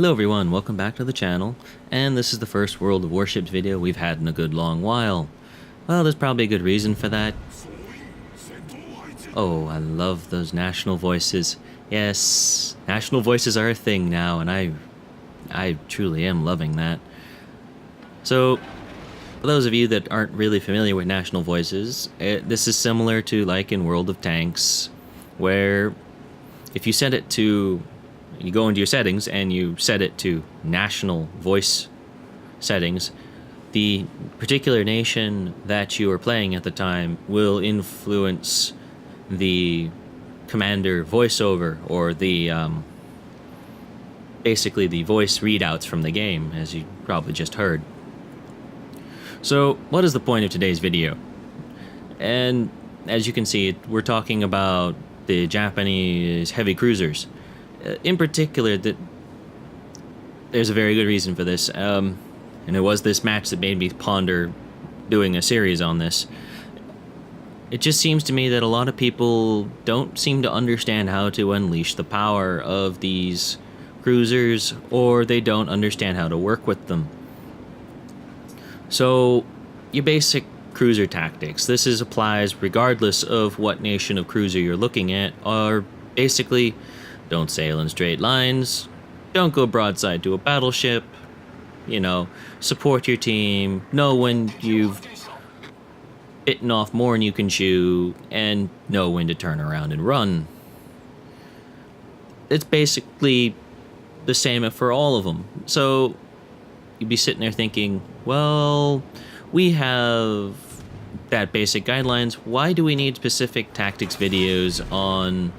Hello everyone, welcome back to the channel, and this is the first World of Warships video we've had in a good long while. Well, there's probably a good reason for that. Oh, I love those national voices. Yes, national voices are a thing now, and I truly am loving that. So, for those of you that aren't really familiar with national voices, this is similar to like in World of Tanks, where if you set it to... You go into your settings and you set it to national voice settings. The particular nation that you are playing at the time will influence the commander voiceover, or the basically the voice readouts from the game, as you probably just heard. So what is the point of today's video? And as you can see, we're talking about the Japanese heavy cruisers. In particular, that there's a very good reason for this, and it was this match that made me ponder doing a series on this. It just seems to me that a lot of people don't seem to understand how to unleash the power of these cruisers, or they don't understand how to work with them. So, your basic cruiser tactics, this applies regardless of what nation of cruiser you're looking at, are basically: don't sail in straight lines, don't go broadside to a battleship, support your team, know when you've bitten off more than you can chew, and know when to turn around and run. It's basically the same for all of them. So you'd be sitting there thinking, well, we have that basic guidelines, why do we need specific tactics videos on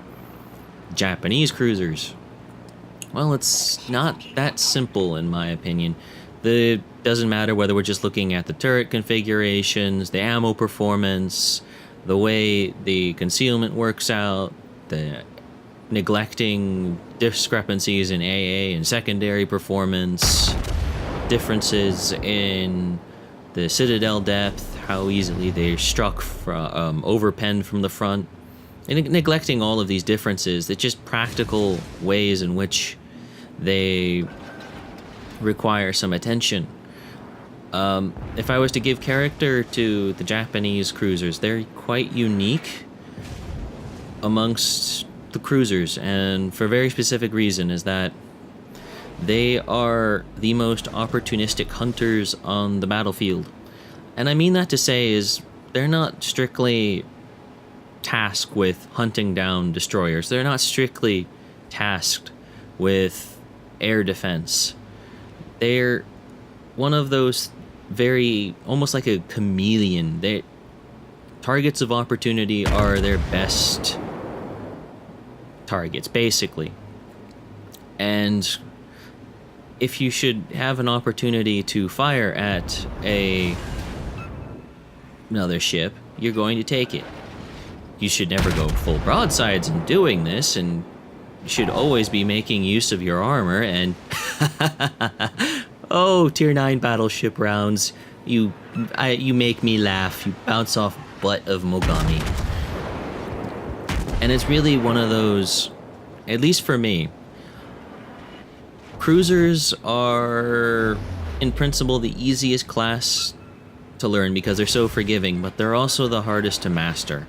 Japanese cruisers? Well, it's not that simple in my opinion. It doesn't matter whether we're just looking at the turret configurations, the ammo performance, the way the concealment works out, the neglecting discrepancies in AA and secondary performance, differences in the citadel depth, how easily they're struck from overpenned from the front. And neglecting all of these differences, it's just practical ways in which they require some attention. If I was to give character to the Japanese cruisers, they're quite unique amongst the cruisers, and for a very specific reason, is that they are the most opportunistic hunters on the battlefield. And I mean that to say is, they're not strictly tasked with hunting down destroyers. They're not strictly tasked with air defense. They're one of those very, almost like a chameleon. Targets of opportunity are their best targets, basically. And if you should have an opportunity to fire at another ship, you're going to take it. You should never go full broadsides in doing this, and you should always be making use of your armor. And oh, tier 9 battleship rounds, you make me laugh. You bounce off butt of Mogami. And it's really one of those, at least for me, cruisers are in principle the easiest class to learn because they're so forgiving, but they're also the hardest to master.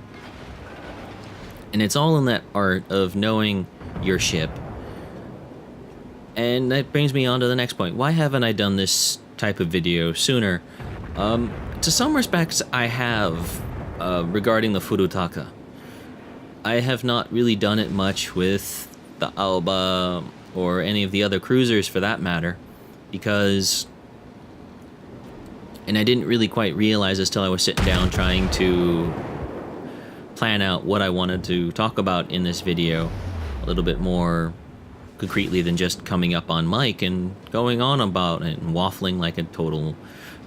And it's all in that art of knowing your ship. And that brings me on to the next point. Why haven't I done this type of video sooner? To some respects, I have, regarding the Furutaka. I have not really done it much with the Aoba or any of the other cruisers for that matter, because... And I didn't really quite realize this till I was sitting down trying to plan out what I wanted to talk about in this video a little bit more concretely than just coming up on mic and going on about it and waffling like a total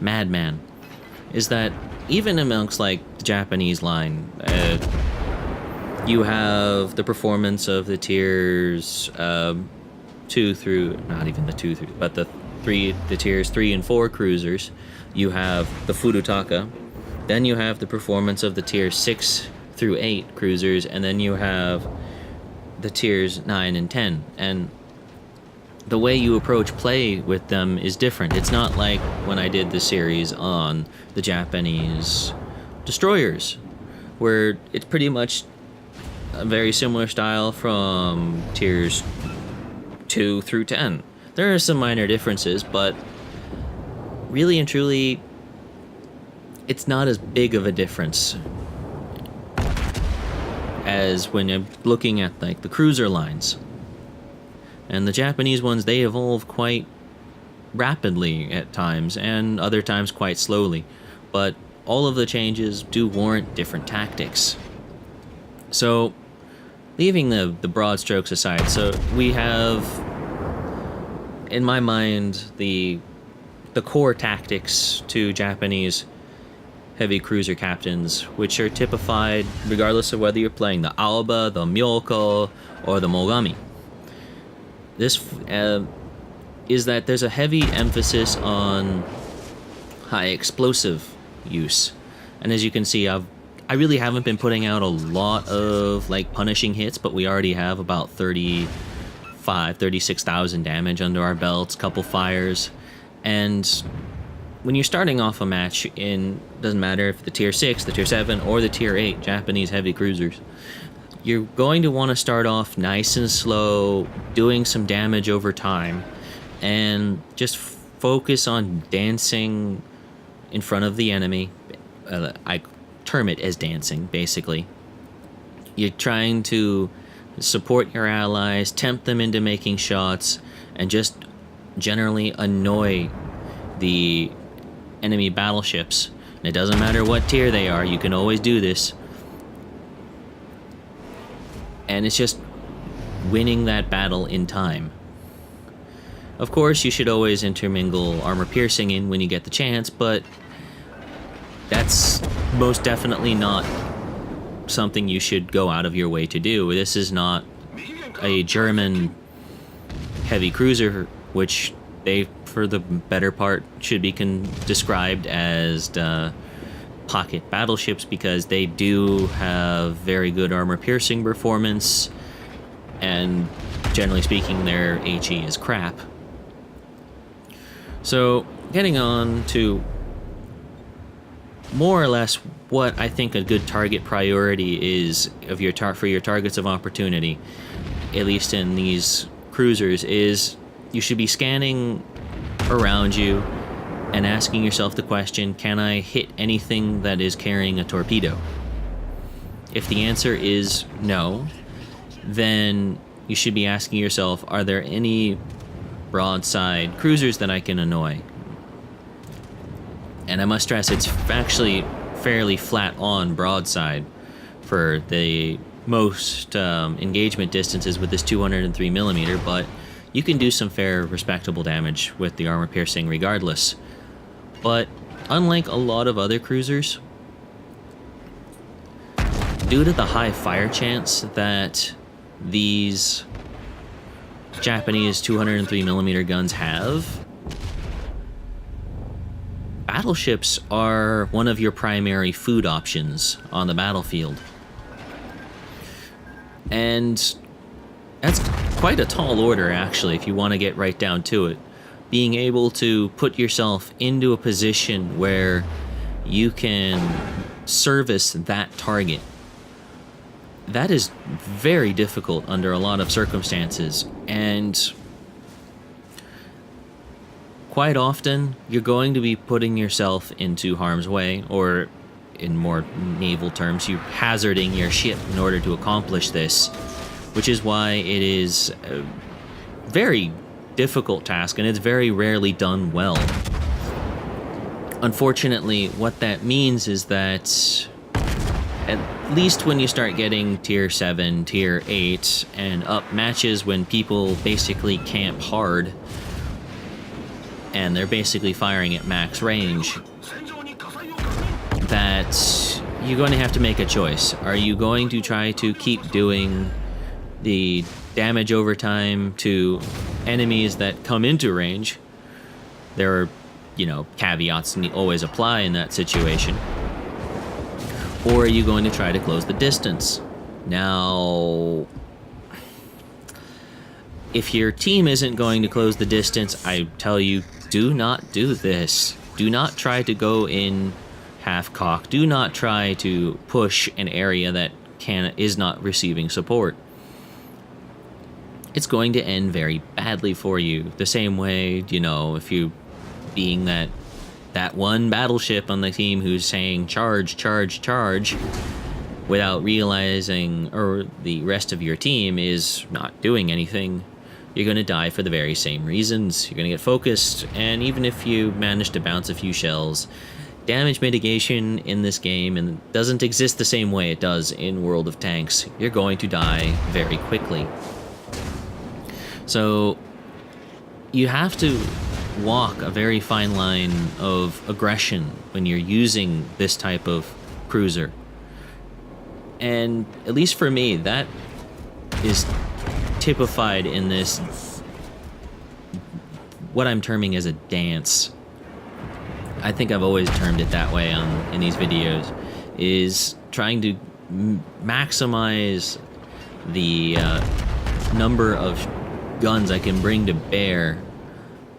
madman. Is that even amongst like the Japanese line, you have the performance of the tiers 2 through, not even the 2 through, but the tiers 3 and 4 cruisers. You have the Furutaka, then you have the performance of the tier 6 through 8 cruisers, and then you have the tiers 9 and 10. And the way you approach play with them is different. It's not like when I did the series on the Japanese destroyers, where it's pretty much a very similar style from tiers 2 through 10. There are some minor differences, but really and truly, it's not as big of a difference as when you're looking at like the cruiser lines. And the Japanese ones, they evolve quite rapidly at times, and other times quite slowly. But all of the changes do warrant different tactics. So, leaving the broad strokes aside, so we have, in my mind, the core tactics to Japanese heavy cruiser captains, which are typified regardless of whether you're playing the Aoba, the Myoukou, or the Mogami. This is that there's a heavy emphasis on high explosive use. And as you can see, I really haven't been putting out a lot of like punishing hits, but we already have about 36,000 damage under our belts, couple fires. And when you're starting off a match in, doesn't matter if the tier 6, the tier 7, or the tier 8 Japanese heavy cruisers, you're going to want to start off nice and slow, doing some damage over time, and just focus on dancing in front of the enemy. I term it as dancing, basically. You're trying to support your allies, tempt them into making shots, and just generally annoy the enemy battleships. And it doesn't matter what tier they are, you can always do this. And it's just winning that battle in time. Of course, you should always intermingle armor piercing in when you get the chance, but that's most definitely not something you should go out of your way to do. This is not a German heavy cruiser, which they, for the better part, should be described as pocket battleships, because they do have very good armor piercing performance, and generally speaking, their HE is crap. So, getting on to more or less what I think a good target priority is of your for your targets of opportunity, at least in these cruisers, is you should be scanning around you and asking yourself the question, can I hit anything that is carrying a torpedo? If the answer is no, then you should be asking yourself, are there any broadside cruisers that I can annoy? And I must stress, it's actually fairly flat on broadside for the most engagement distances with this 203mm, but you can do some fair, respectable damage with the armor piercing regardless. But unlike a lot of other cruisers, due to the high fire chance that these Japanese 203mm guns have, battleships are one of your primary food options on the battlefield. And that's quite a tall order, actually, if you want to get right down to it. Being able to put yourself into a position where you can service that target, that is very difficult under a lot of circumstances. And quite often, you're going to be putting yourself into harm's way, or in more naval terms, you're hazarding your ship in order to accomplish this, which is why it is a very difficult task, and it's very rarely done well. Unfortunately, what that means is that at least when you start getting tier 7, tier 8, and up matches when people basically camp hard, and they're basically firing at max range, that you're going to have to make a choice. Are you going to try to keep doing the damage over time to enemies that come into range? There are, caveats that always apply in that situation. Or are you going to try to close the distance? Now, if your team isn't going to close the distance, I tell you, do not do this. Do not try to go in half-cocked. Do not try to push an area that is not receiving support. It's going to end very badly for you. The same way, you know, if you being that one battleship on the team who's saying charge, charge, charge, without realizing, or the rest of your team is not doing anything, you're going to die for the very same reasons. You're going to get focused, and even if you manage to bounce a few shells, damage mitigation in this game doesn't exist the same way it does in World of Tanks. You're going to die very quickly. So you have to walk a very fine line of aggression when you're using this type of cruiser. And at least for me, that is typified in this, what I'm terming as a dance. I think I've always termed it that way in these videos, is trying to maximize the number of guns I can bring to bear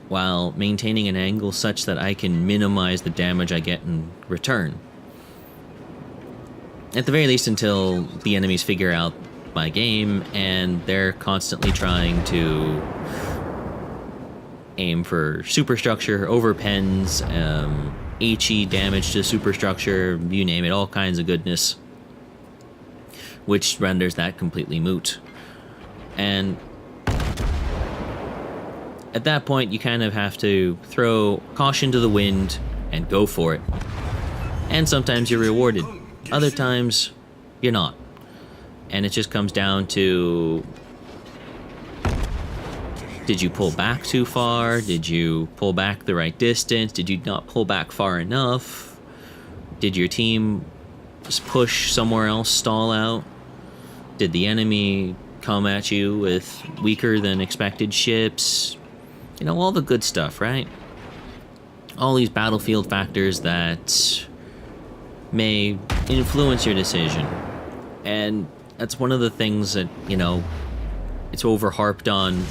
while maintaining an angle such that I can minimize the damage I get in return. At the very least until the enemies figure out my game and they're constantly trying to aim for superstructure, overpens, HE damage to superstructure, you name it, all kinds of goodness, which renders that completely moot. And at that point, you kind of have to throw caution to the wind and go for it. And sometimes you're rewarded. Other times, you're not. And it just comes down to, did you pull back too far? Did you pull back the right distance? Did you not pull back far enough? Did your team just push somewhere else, stall out? Did the enemy come at you with weaker than expected ships? You know, all the good stuff, right? All these battlefield factors that may influence your decision. And that's one of the things that, you know, it's over-harped on,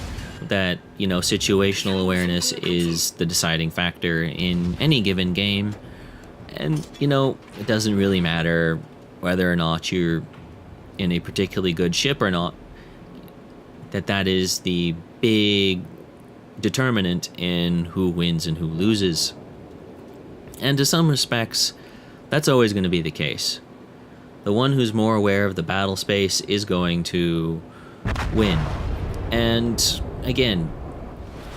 that, you know, situational awareness is the deciding factor in any given game. And, you know, it doesn't really matter whether or not you're in a particularly good ship or not, that is the big determinant in who wins and who loses. And to some respects, that's always going to be the case. The one who's more aware of the battle space is going to win. And again,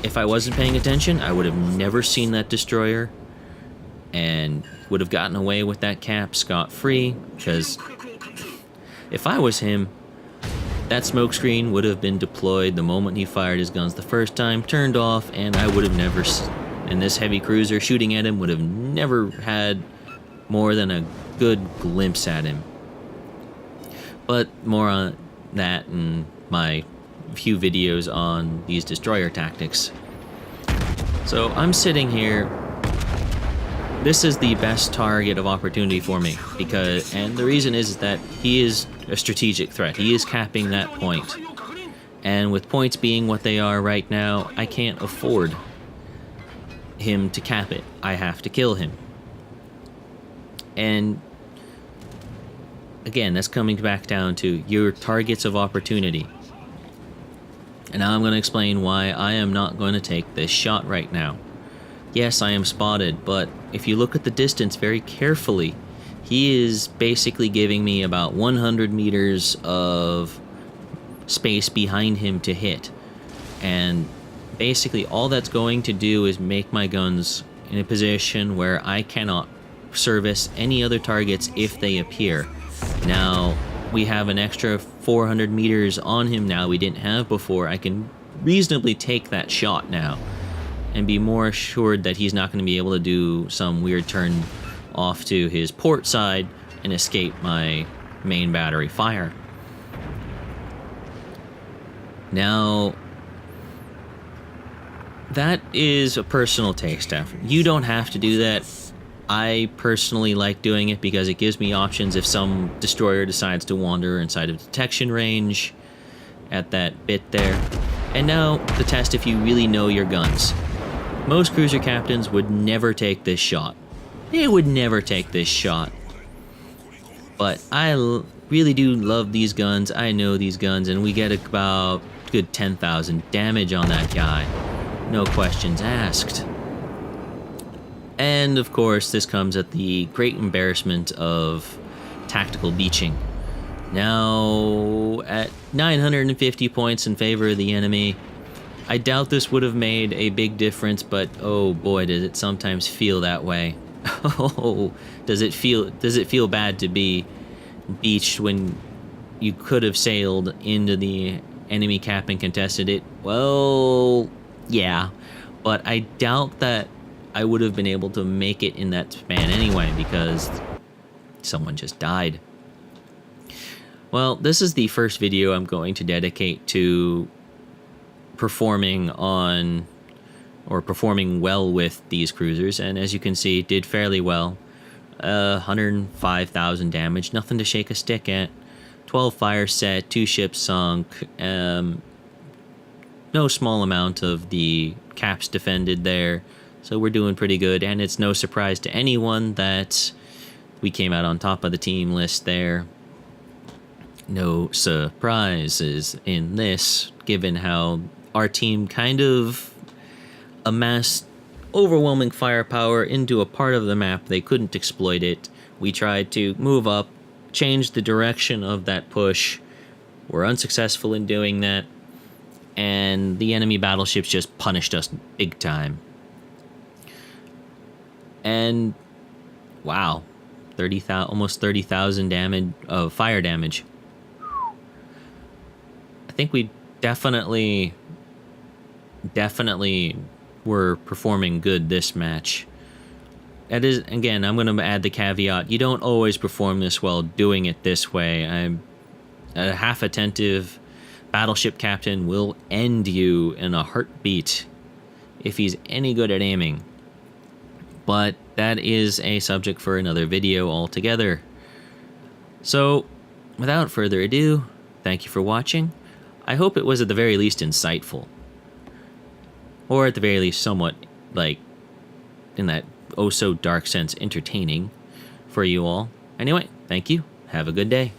if I wasn't paying attention, I would have never seen that destroyer and would have gotten away with that cap scot-free, because if I was him, that smokescreen would have been deployed the moment he fired his guns the first time, turned off, and I would have never, and this heavy cruiser shooting at him would have never had more than a good glimpse at him. But more on that in my few videos on these destroyer tactics. So I'm sitting here. This is the best target of opportunity for me, and the reason is that he is a strategic threat. He is capping that point. And with points being what they are right now, I can't afford him to cap it. I have to kill him. And again, that's coming back down to your targets of opportunity. And now I'm going to explain why I am not going to take this shot right now. Yes, I am spotted, but if you look at the distance very carefully, he is basically giving me about 100 meters of space behind him to hit. And basically all that's going to do is make my guns in a position where I cannot service any other targets if they appear. Now, we have an extra 400 meters on him now we didn't have before. I can reasonably take that shot now and be more assured that he's not going to be able to do some weird turn off to his port side and escape my main battery fire. Now, that is a personal taste. You don't have to do that. I personally like doing it because it gives me options if some destroyer decides to wander inside of detection range at that bit there. And now, the test if you really know your guns. Most cruiser captains would never take this shot. They would never take this shot. But I really do love these guns. I know these guns, and we get about good 10,000 damage on that guy. No questions asked. And of course, this comes at the great embarrassment of tactical beaching. Now, at 950 points in favor of the enemy, I doubt this would have made a big difference, but oh boy, does it sometimes feel that way. Oh, does it feel bad to be beached when you could have sailed into the enemy cap and contested it? Well, yeah, but I doubt that I would have been able to make it in that span anyway, because someone just died. Well, this is the first video I'm going to dedicate to performing on, or performing well with these cruisers, and as you can see, did fairly well. 105,000 damage, nothing to shake a stick at. 12 fire set, 2 ships sunk, no small amount of the caps defended there, so we're doing pretty good, and it's no surprise to anyone that we came out on top of the team list there. No surprises in this, given how our team kind of amassed overwhelming firepower into a part of the map they couldn't exploit it. We tried to move up, change the direction of that push. We're unsuccessful in doing that, and the enemy battleships just punished us big time. And wow, almost 30,000 damage of fire damage. I think we definitely were performing good this match. That is, again, I'm going to add the caveat, you don't always perform this well doing it this way. I'm a half-attentive battleship captain will end you in a heartbeat if he's any good at aiming. But that is a subject for another video altogether. So, without further ado, thank you for watching. I hope it was at the very least insightful. Or at the very least somewhat, like, in that oh-so-dark sense, entertaining for you all. Anyway, thank you. Have a good day.